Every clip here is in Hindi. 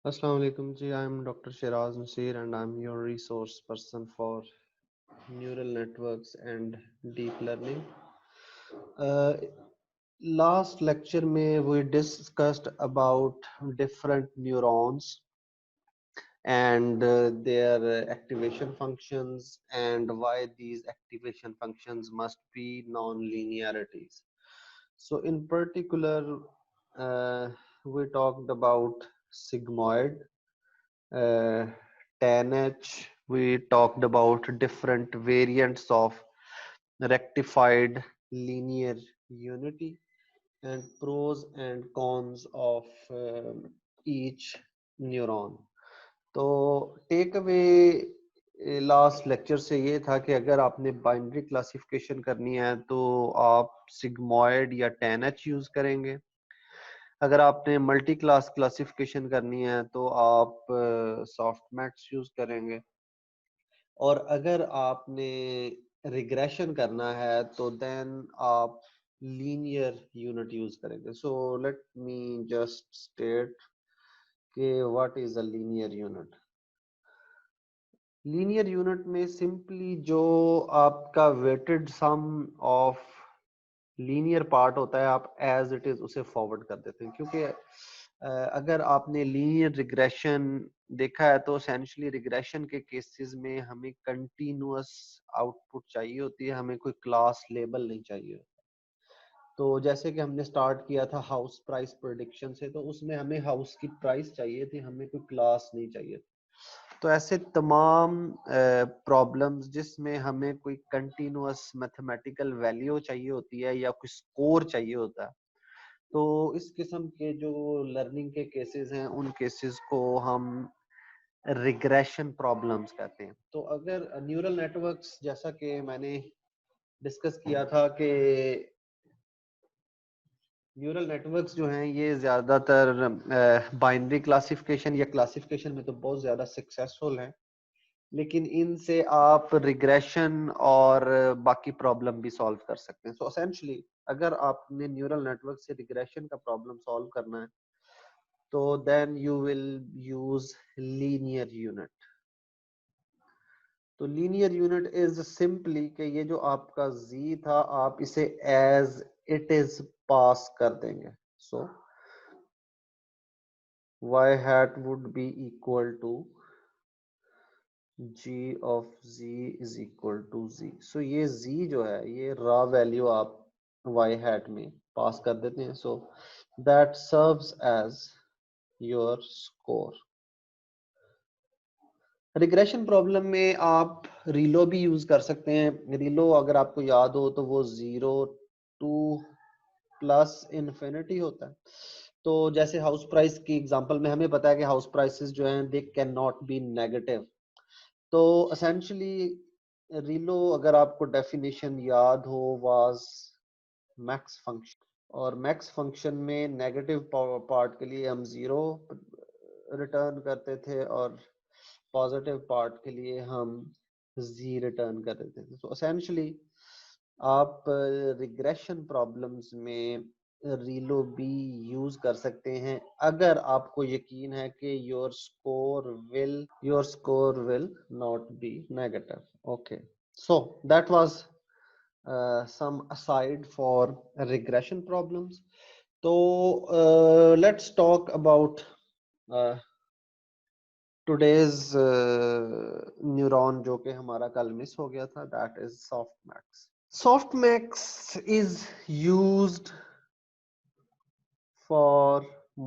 Assalamu alaikum ji, I am Dr. Shiraz Nasir and I am your resource person for neural networks and deep learning. Uh, Last lecture में we discussed about different neurons and their activation functions and why these activation functions must be non-linearities. So in particular, uh, we talked about sigmoid, uh, 10H. We talked about different variants of rectified linear unity and pros and cons of each neuron. तो टेक अवे लास्ट लेक्चर से ये था कि अगर आपने बाइनरी क्लासिफिकेशन करनी है तो आप सिग्मॉइड या 10H यूज करेंगे। अगर आपने मल्टी क्लास क्लासिफिकेशन करनी है तो आप सॉफ्टमैक्स यूज करेंगे, और अगर आपने रिग्रेशन करना है तो देन आप लीनियर यूनिट यूज करेंगे। So let me just state कि what is a linear unit. Linear unit में सिंपली जो आपका weighted sum of linear part होता है आप एज इट इज उसे फॉरवर्ड कर देते हैं, क्योंकि अगर आपने लीनियर रिग्रेशन देखा है तो एसेंशियली रिग्रेशन के केसेस में हमें कंटिन्यूअस आउटपुट चाहिए होती है, हमें कोई क्लास लेबल नहीं चाहिए। तो जैसे कि हमने स्टार्ट किया था हाउस प्राइस प्रेडिक्शन से, तो उसमें हमें हाउस की प्राइस चाहिए थी, हमें कोई क्लास नहीं चाहिए। तो ऐसे तमाम प्रॉब्लम्स जिसमें हमें कोई कंटिन्यूअस मैथमेटिकल वैल्यू चाहिए होती है या कोई स्कोर चाहिए होता है, तो इस किस्म के जो लर्निंग के केसेस हैं उन केसेस को हम रिग्रेशन प्रॉब्लम्स कहते हैं। तो अगर न्यूरल नेटवर्क्स, जैसा कि मैंने डिस्कस किया था कि न्यूरल नेटवर्क्स जो हैं ये ज़्यादातर बाइनरी क्लासिफिकेशन या क्लासिफिकेशन में तो बहुत ज़्यादा सक्सेसफुल हैं, लेकिन इनसे आप रिग्रेशन और बाकी प्रॉब्लम भी सॉल्व कर सकते हैं। सो एसेंशियली अगर आपने न्यूरल नेटवर्क से रिग्रेशन का प्रॉब्लम सॉल्व करना है तो then you will use linear unit. तो लीनियर यूनिट इज सिंपली कि ये जो आपका z था आप इसे एज इट इज पास कर देंगे। सो y hat would be equal to g of z is equal to z। सो ये z जो है ये रॉ वैल्यू आप y hat में पास कर देते हैं। So that serves as your score. Regression problem में आप रीलो भी यूज कर सकते हैं। रीलो अगर आपको याद हो तो वो 0 to +infinity होता है। तो जैसे हाउस प्राइस की एग्जांपल में हमें पता है कि हाउस प्राइसेस जो हैं they can not be negative. तो एसेंशियली रीलो, अगर आपको डेफिनेशन याद हो, वाज मैक्स फंक्शन, और मैक्स फंक्शन में नेगेटिव पार्ट के लिए हम 0 रिटर्न करते थे और पॉजिटिव पार्ट के लिए हम z रिटर्न कर देते थे। तो एसेंशियली आप रिग्रेशन प्रॉब्लम्स में रीलो बी यूज कर सकते हैं अगर आपको यकीन है कि your score will not be negative. Okay, so that was some aside for regression problems. So let's talk about uh, today's neuron जो कि हमारा कल मिस हो गया था, that is softmax. Softmax is used for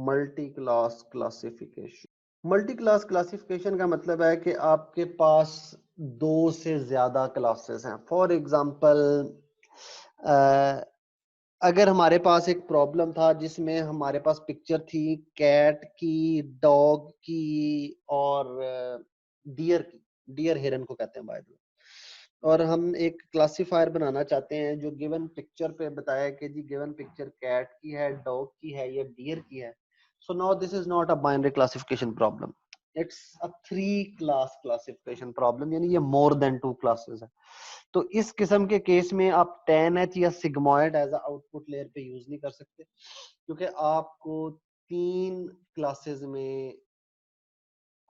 multi-class classification. Multi class classification का मतलब है कि आपके पास दो से ज्यादा क्लासेस हैं। फॉर एग्जांपल, अगर हमारे पास एक प्रॉब्लम था जिसमें हमारे पास पिक्चर थी कैट की, डॉग की और डियर की। डियर हिरन को कहते हैं बाय द वे। और हम एक क्लासिफायर बनाना चाहते हैं जो गिवन पिक्चर पे बताया कि जी गिवन पिक्चर कैट की है, डॉग की है या डियर की है। सो now this is not a binary classification problem, it's a 3 class classification problem, यानी ये मोर देन 2 क्लासेस है। तो इस किस्म के केस में आप 10H या सिग्मॉइड एज आउटपुट लेयर पे यूज नहीं कर सकते, क्योंकि आपको 3 क्लासेस में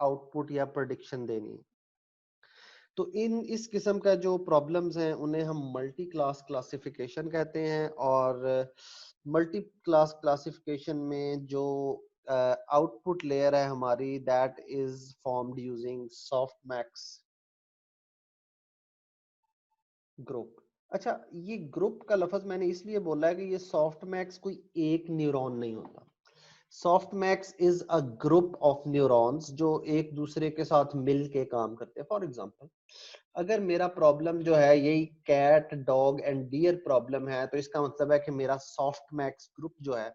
आउटपुट या प्रेडिक्शन देनी है। तो इस किस्म का जो प्रॉब्लम्स हैं उन्हें हम मल्टी क्लास क्लासिफिकेशन कहते हैं, और मल्टी क्लास क्लासिफिकेशन में जो आउटपुट लेयर है हमारी, that is formed using softmax group. अच्छा, ये ग्रुप का लफ्ज मैंने इसलिए बोला है कि ये सॉफ्टमैक्स कोई एक न्यूरॉन नहीं होता। Softmax is a group of neurons जो एक दूसरे के साथ मिल के काम करते हैं। फॉर एग्जांपल, अगर मेरा प्रॉब्लम जो है यही cat dog and deer problem है, तो इसका मतलब है कि मेरा सॉफ्टमैक्स ग्रुप जो है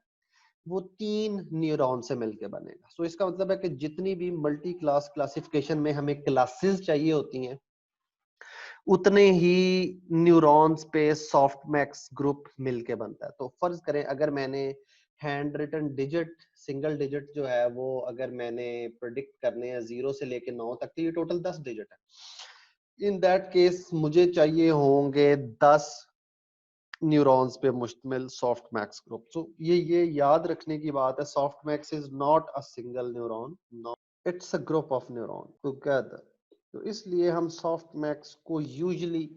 वो 3 न्यूरॉन से मिलके बनेगा। सो इसका मतलब है कि जितनी भी मल्टी क्लास क्लासिफिकेशन में हमें क्लासेस चाहिए होती हैं, उतने ही न्यूरॉन्स पे सॉफ्टमैक्स ग्रुप मिलके बनता है। तो फर्ज करें अगर मैंने hand written digit, single digit जो है वो अगर मैंने प्रिडिक्ट करने हैं 0 से लेके 9 तक, तो ये टोटल 10 डिजिट है। इन दैट केस मुझे चाहिए होंगे 10 न्यूरॉन्स पे मुश्तमिल सॉफ्टमैक्स ग्रुप। सो ये याद रखने की बात है, softmax is not a single neuron, it's a group of neuron together. तो इसलिए हम सॉफ्टमैक्स को यूजुअली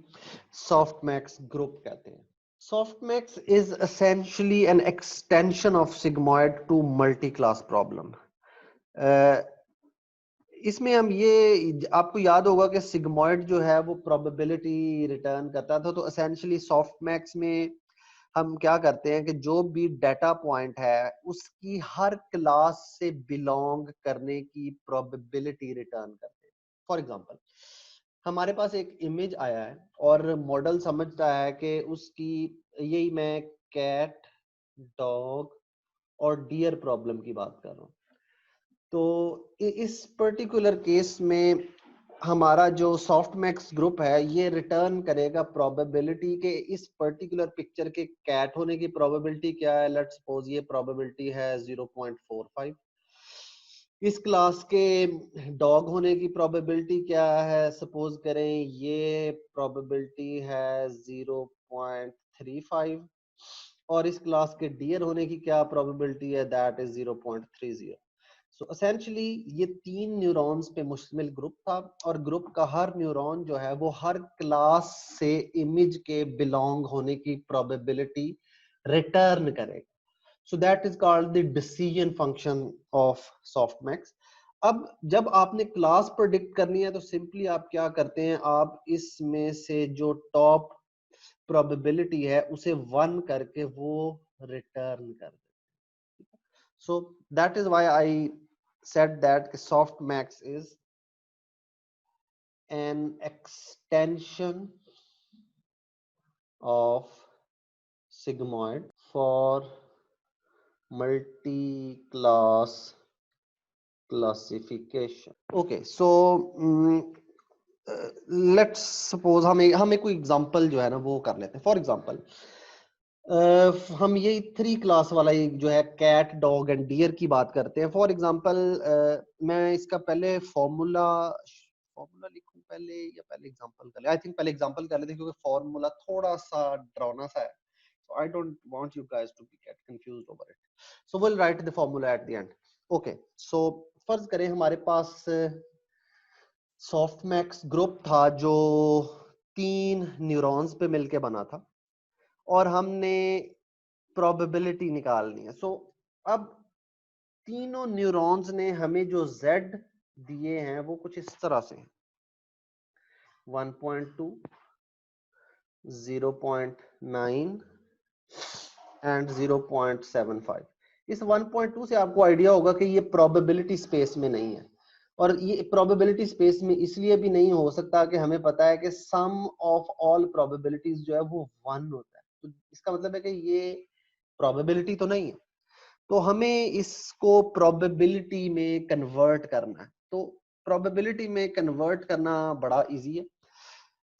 सॉफ्टमैक्स ग्रुप कहते हैं। Softmax is essentially an extension of sigmoid to multi-class problem. इसमें हम ये आपको याद होगा कि सिग्मॉइड जो है वो प्रोबेबिलिटी रिटर्न करता था। तो एसेंशियली सॉफ्टमैक्स में हम क्या करते हैं कि जो भी डाटा पॉइंट है उसकी हर क्लास से बिलोंग करने की प्रोबेबिलिटी रिटर्न करते हैं। फॉर एग्जांपल, हमारे पास एक इमेज आया है और मॉडल समझता है कि उसकी, यही मैं कैट डॉग और डियर प्रॉब्लम की बात कर रहा हूँ। तो इस पर्टिकुलर केस में हमारा जो सॉफ्टमैक्स ग्रुप है ये रिटर्न करेगा प्रोबेबिलिटी के इस पर्टिकुलर पिक्चर के कैट होने की प्रोबेबिलिटी क्या है। लेट्स सपोज ये प्रोबेबिलिटी है 0.45। इस क्लास के डॉग होने की प्रोबेबिलिटी क्या है, सपोज करें ये प्रोबेबिलिटी है 0.35, और इस क्लास के डियर होने की क्या प्रोबेबिलिटी है, दैट इज 0.30। सो एसेंशियली ये 3 न्यूरॉन्स पे मुश्तमिल ग्रुप था, और ग्रुप का हर न्यूरॉन जो है वो हर क्लास से इमेज के बिलोंग होने की प्रोबेबिलिटी रिटर्न करेगा। सो that is called the decision function of softmax. अब जब आपने क्लास प्रेडिक्ट करनी है तो सिंपली आप क्या करते हैं, आप इसमें से जो टॉप प्रोबेबिलिटी है उसे 1 करके वो रिटर्न कर देते। So that is why I said that softmax is an extension of sigmoid for multi-class classification. Okay, so let's suppose हम एक कोई एग्जांपल जो है ना वो कर लेते हैं। फॉर एग्जांपल, हम ये 3 क्लास वाला जो है कैट डॉग एंड डियर की बात करते हैं। फॉर एग्जांपल, मैं इसका पहले फॉर्मूला लिखूं पहले या पहले एग्जांपल कर ले? आई थिंक पहले एग्जांपल कर लेते हैं क्योंकि फॉर्मूला थोड़ा सा डरावना सा है। So I don't want you guys to get confused over it. So we'll write the formula at the end. Okay, so फर्ज करें हमारे पास सॉफ्टमैक्स ग्रुप था जो 3 न्यूरॉन्स पे मिलके बना था और हमने प्रोबेबिलिटी निकालनी है। सो अब तीनों न्यूरॉन्स ने हमें जो Z दिए हैं वो कुछ इस तरह से 1.2, 0.9 एंड 0.75। इस 1.2 से आपको आइडिया होगा कि ये प्रोबेबिलिटी स्पेस में नहीं है, और ये प्रोबेबिलिटी स्पेस में इसलिए भी नहीं हो सकता कि हमें पता है कि सम ऑफ ऑल प्रोबेबिलिटीज जो है वो 1 होता है। तो इसका मतलब है कि ये प्रोबेबिलिटी तो नहीं है, तो हमें इसको प्रोबेबिलिटी में कन्वर्ट करना है। तो प्रोबेबिलिटी में कन्वर्ट करना बड़ा इजी है।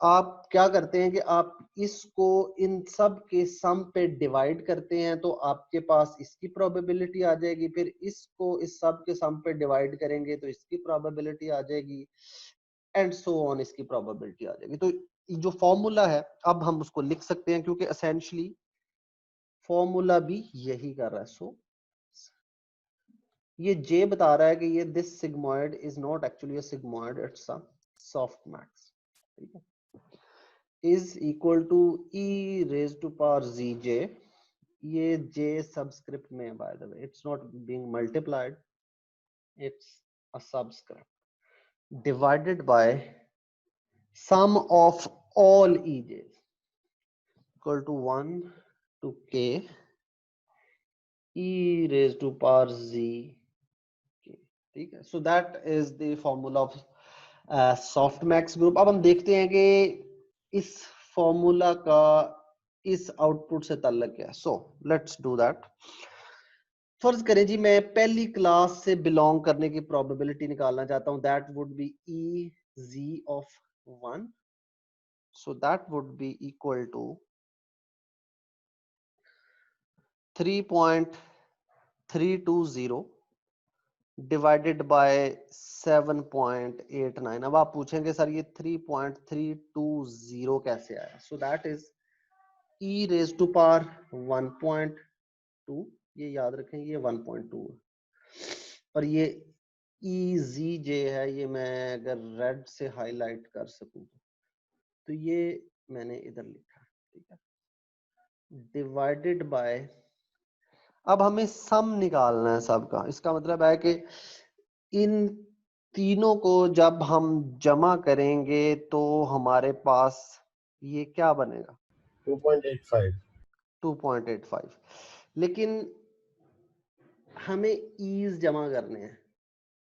आप क्या करते हैं कि आप इसको इन सब के सम पे डिवाइड करते हैं, तो आपके पास इसकी प्रोबेबिलिटी आ जाएगी। फिर इसको इस सब के सम पे डिवाइड करेंगे तो इसकी प्रोबेबिलिटी आ जाएगी, एंड सो ऑन, इसकी प्रोबेबिलिटी आ जाएगी। तो जो फॉर्मूला है अब हम उसको लिख सकते हैं क्योंकि एसेंशियली फॉर्मूला भी यही कर रहा है। सो ये J बता रहा है कि ये this sigmoid is not actually a sigmoid, it's a softmax, ठीक है, is equal to e raised to power zj, ये J subscript में है by the way, it's not being multiplied, it's a subscript divided by sum of all ej's equal to 1 to k e raised to power z k, ठीक है. So that is the formula of softmax group. अब हम देखते हैं कि इस फॉर्मूला का इस आउटपुट से ताल्लुक क्या है. So let's do that. फर्ज करें जी मैं पहली क्लास से बिलोंग करने की प्रोबेबिलिटी निकालना चाहता हूं. That would be E G of 1. So that would be equal to 3.320 divided by 7.89. अब आप पूछेंगे सर ये 3.320 कैसे आया. So that is e raise to power 1.2. ये याद रखें ये 1.2 है और ये EZJ है. ये मैं अगर रेड से हाईलाइट कर सकूं तो ये मैंने इधर लिखा, ठीक है, डिवाइडेड बाय. अब हमें सम निकालना है सबका. इसका मतलब है कि इन तीनों को जब हम जमा करेंगे तो हमारे पास ये क्या बनेगा 2.85. 2.85. लेकिन हमें ईज जमा करने हैं,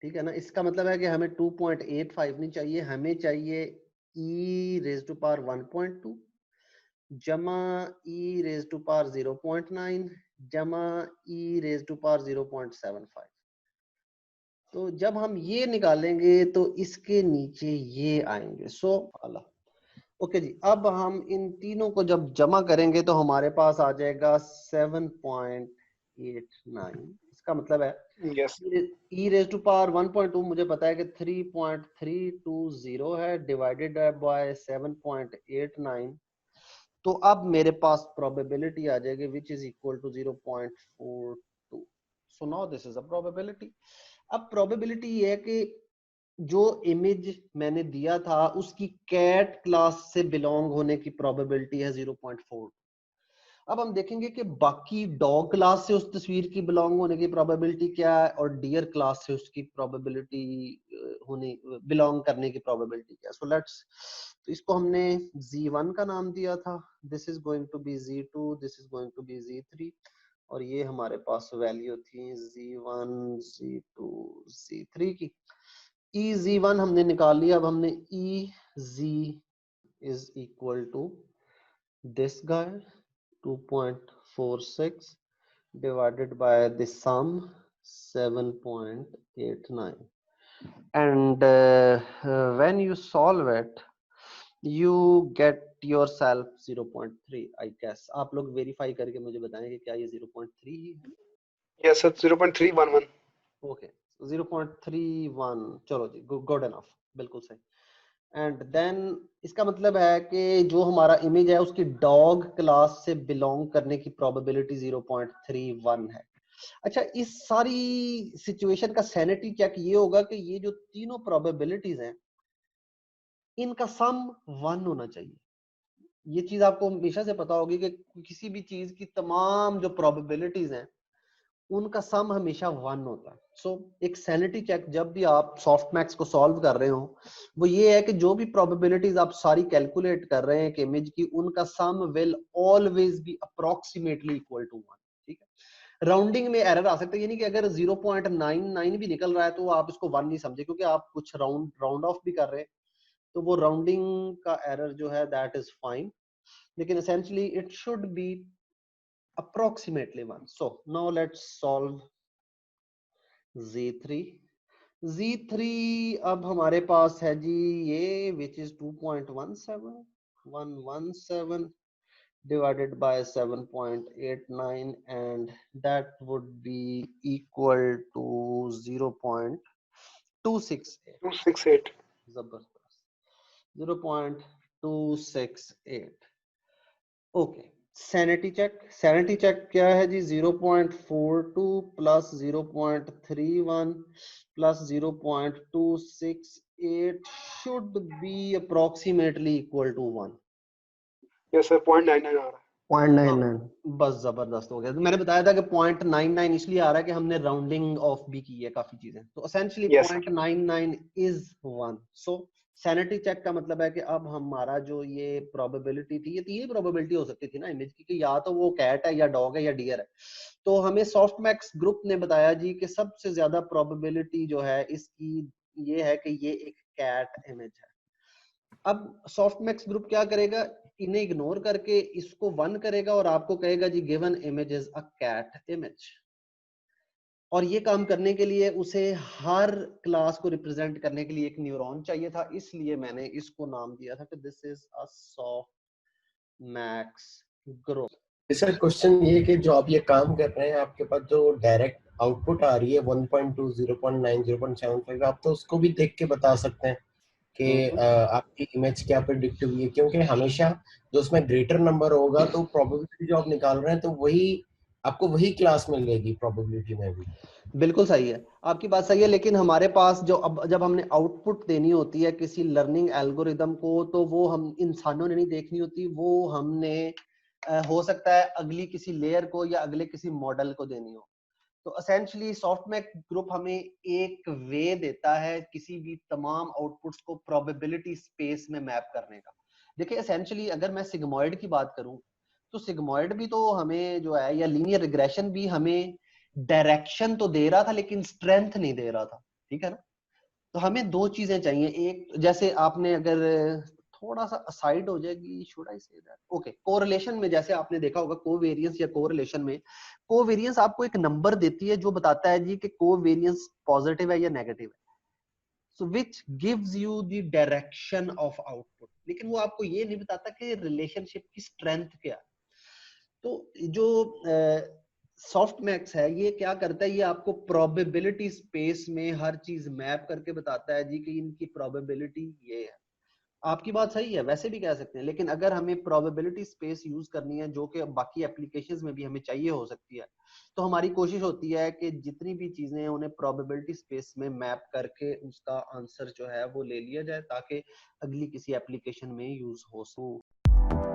ठीक है ना. इसका मतलब है कि हमें 2.85 नहीं चाहिए, हमें चाहिए e रेज टू पावर 1.2 जमा e रेज टू पावर 0.9 जमा e रेज टू पावर 0.75. तो जब हम ये निकालेंगे तो इसके नीचे ये आएंगे. सो अल्लाह. ओके जी. अब हम इन तीनों को जब जमा करेंगे तो हमारे पास आ जाएगा 7.89. इसका मतलब है Yes. e raise to power 1.2 मुझे पता है कि 3.320 है डिवाइडेड बाय 7.89. तो अब मेरे पास प्रोबेबिलिटी आ जाएगी which is equal to 0.42. So now this is a probability. अब प्रोबेबिलिटी ये है कि जो इमेज मैंने दिया था उसकी कैट क्लास से बिलोंग होने की प्रोबेबिलिटी है 0.4. अब हम देखेंगे कि बाकी डॉग क्लास से उस तस्वीर की बिलोंग होने की प्रोबेबिलिटी क्या है और डियर क्लास से उसकी प्रोबेबिलिटी होने बिलोंग करने की प्रोबेबिलिटी क्या है. So let's. तो इसको हमने z1 का नाम दिया था. This is going to be z2, this is going to be z3 और ये हमारे पास वैल्यू थी z1 z2 z3 की. ez1 हमने निकाल लिया. अब हमने ez is equal to this guy 2.46 divided by the sum 7.89 and when you solve it you get yourself 0.3. I guess आप लोग verify करके मुझे बताएं कि क्या ये 0.3 ही है. Yes, sir. 0.311. ओके 0.31. चलो जी गुड इनफ. बिल्कुल सही. एंड देन इसका मतलब है कि जो हमारा इमेज है उसकी डॉग क्लास से बिलोंग करने की प्रोबेबिलिटी 0.31 है. अच्छा इस सारी सिचुएशन का सैनिटी चेक ये होगा कि ये जो तीनों प्रोबेबिलिटीज हैं इनका सम 1 होना चाहिए. ये चीज आपको हमेशा से पता होगी कि किसी भी चीज की तमाम जो प्रोबेबिलिटीज हैं उनका सम हमेशा 1 होता है. सो एक सैनिटी चेक जब भी आप सॉफ्टमैक्स को सॉल्व कर रहे हो वो ये है कि जो भी प्रोबेबिलिटीज आप सारी कैलकुलेट कर रहे हैं एक इमेज की उनका sum will always be approximately equal to 1. ठीक है. राउंडिंग में एरर आ सकता है, यानी कि अगर 0.99 भी निकल रहा है तो आप इसको 1 नहीं समझे क्योंकि आप कुछ राउंड ऑफ भी कर रहे हैं तो वो राउंडिंग का एरर जो है दैट इज फाइन. लेकिन essentially it should be approximately 1. So now let's solve z3. z3 अब हमारे पास है जी ये which is 2.17117 divided by 7.89 and that would be equal to 0.268. 268. जबरदस्त. 0.268. ओके. सैनिटी चेक क्या है जी? 0.42 plus 0.31 plus 0.268 should be approximately equal to 1। Yes sir 0.99 आ रहा है। 0.99 बस जबरदस्त हो गया। तो मैंने बताया था कि 0.99 इसलिए आ रहा है कि हमने राउंडिंग ऑफ भी की है काफी चीजें, तो essentially Yes, sir. 0.99 is 1। So sanity check का मतलब है कि अब हमारा जो ये प्रोबेबिलिटी थी, ये तीन ही प्रोबेबिलिटी हो सकती थी ना इमेज की, कि या तो वो कैट है या डॉग है या डियर है। तो हमें सॉफ्टमैक्स ग्रुप ने बताया जी कि सबसे ज्यादा प्रोबेबिलिटी जो है इसकी ये है कि ये एक कैट इमेज है। अब सॉफ्टमैक्स ग्रुप क्या करेगा, इन्हें इग्नोर करके इसको 1 करेगा और आपको कहेगा जी given image is a cat image. और ये काम करने के लिए उसे हर क्लास को रिप्रेजेंट करने के लिए एक न्यूरॉन चाहिए था, इसलिए मैंने इसको नाम दिया था कि this is a softmax group. Sir question ये कि जो आप ये काम कर रहे हैं, आपके पास जो डायरेक्ट आउटपुट आ रही है 1.2 0.9 0.75, आप तो उसको भी देख के बता सकते हैं कि आपकी इमेज क्या प्रेडिक्ट हुई है, क्योंकि हमेशा जो उसमें ग्रेटर नंबर होगा तो प्रोबेबिलिटी जो आप निकाल रहे हैं तो वही आपको वही क्लास मिलेगी प्रोबेबिलिटी में भी। बिल्कुल सही है, आपकी बात सही है, लेकिन हमारे पास जो अब जब हमने आउटपुट देनी होती है किसी लर्निंग एल्गोरिदम को, तो वो हम इंसानों ने नहीं देखनी होती, वो हमने हो सकता है अगली किसी लेयर को या अगले किसी मॉडल को देनी हो। तो असेंशियली सॉफ्टमैक ग्रुप हमें एक वे देता है किसी भी तमाम आउटपुट्स को प्रोबेबिलिटी स्पेस में मैप करने का। देखिए एसेंशियली अगर मैं सिग्मॉइड की बात करूं, तो सिग्मॉइड भी तो हमें जो है, या लीनियर रिग्रेशन भी हमें डायरेक्शन तो दे रहा था लेकिन स्ट्रेंथ नहीं दे रहा था, ठीक है ना। तो हमें दो चीजें चाहिए, एक जैसे आपने अगर थोड़ा सा असाइड हो जाएगी, should I say that, okay, correlation में जैसे आपने देखा होगा कोवेरियंस या कोरिलेशन में, कोवेरियंस आपको एक नंबर देती है जो बताता है जी कि कोवेरियंस पॉजिटिव है या नेगेटिव है, so which gives you the direction of output, लेकिन वो आपको ये नहीं बताता कि रिलेशनशिप की स्ट्रेंथ क्या है। तो जो सॉफ्टमैक्स है ये क्या करता है, ये आपको प्रोबेबिलिटी स्पेस में हर चीज मैप करके बताता है जी कि इनकी प्रोबेबिलिटी ये है। आपकी बात सही है, वैसे भी कह सकते हैं, लेकिन अगर हमें प्रोबेबिलिटी स्पेस यूज करनी है जो कि बाकी एप्लीकेशंस में भी हमें चाहिए हो सकती है, तो हमारी कोशिश होती है कि जितनी भी चीजें हैं उन्हें प्रोबेबिलिटी स्पेस में मैप करके उसका आंसर जो है वो ले लिया जाए ताकि अगली किसी एप्लीकेशन में यूज हो सके।